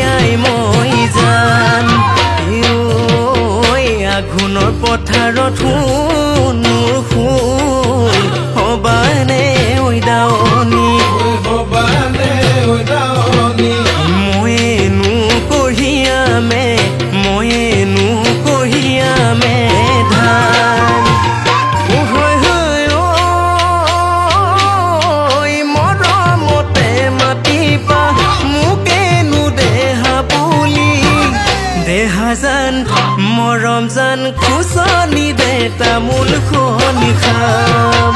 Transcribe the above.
আই মই জান আঘোণৰ পথাৰত শুন মোৰ শুন হবানে ঐ দাৱনী ময়েনো কঢ়িয়ামে ধান মৰমতে মাতিবা মোকেনো দেহা বুলি দেহা জান মৰম জান খুচনি দে তামোল খনি খাম